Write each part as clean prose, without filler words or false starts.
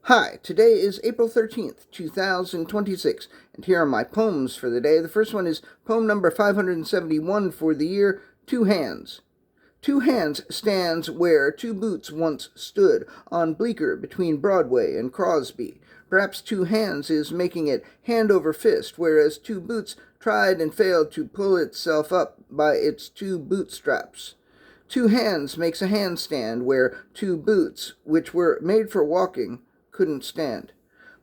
Hi, today is April 13th, 2026, and here are my poems for the day. The first one is poem number 571 for the year, Two Hands. Two hands stands where two boots once stood, on Bleecker between Broadway and Crosby. Perhaps two hands is making it hand over fist, whereas two boots tried and failed to pull itself up by its two bootstraps. Two hands makes a handstand where two boots, which were made for walking, couldn't stand.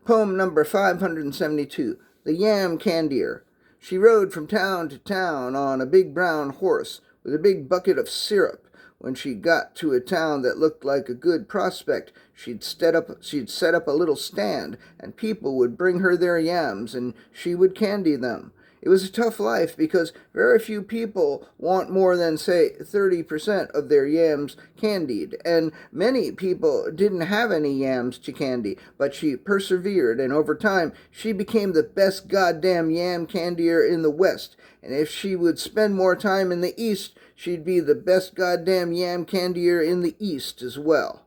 Poem number 572, The Yam Candier. She rode from town to town on a big brown horse with a big bucket of syrup. When she got to a town that looked like a good prospect, she'd set up a little stand, and people would bring her their yams, and she would candy them. It was a tough life because very few people want more than, say, 30% of their yams candied, and many people didn't have any yams to candy, but she persevered, and over time she became the best goddamn yam candier in the West, and if she would spend more time in the East, she'd be the best goddamn yam candier in the East as well.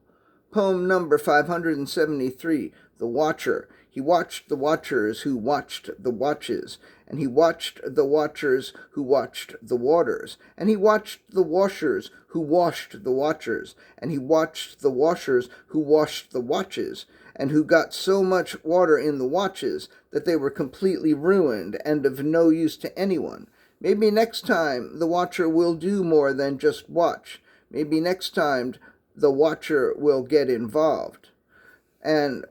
Poem number 573, The Watcher. He watched the watchers who watched the watches, and he watched the watchers who watched the waters, and he watched the washers who washed the watchers, and he watched the washers who washed the watches, and who got so much water in the watches that they were completely ruined and of no use to anyone. Maybe next time the watcher will do more than just watch. Maybe next time the watcher will get involved. And,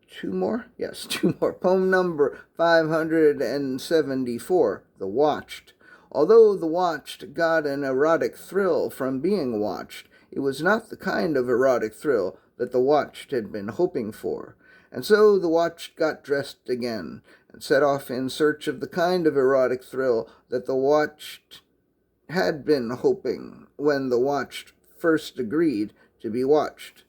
two more? Yes, two more. Poem number 574, The Watched. Although the watched got an erotic thrill from being watched, it was not the kind of erotic thrill that the watched had been hoping for. And so the watched got dressed again and set off in search of the kind of erotic thrill that the watched had been hoping when the watched first agreed to be watched.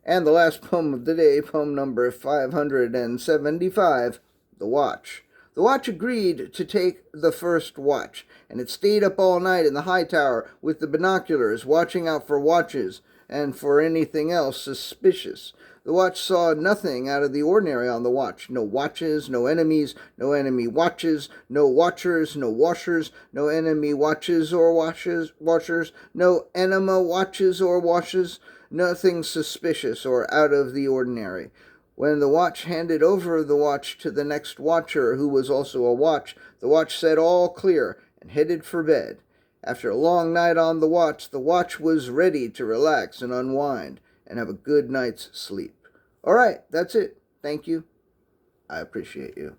And the last poem of the day, poem number 575, The Watch. The watch agreed to take the first watch, and it stayed up all night in the high tower with the binoculars, watching out for watches and for anything else suspicious. The watch saw nothing out of the ordinary on the watch. No watches, no enemies, no enemy watches, no watchers, no washers, no enemy watches or washers, no enema watches or washes, nothing suspicious or out of the ordinary. When the watch handed over the watch to the next watcher, who was also a watch, the watch said all clear and headed for bed. After a long night on the watch was ready to relax and unwind and have a good night's sleep. All right, that's it. Thank you. I appreciate you.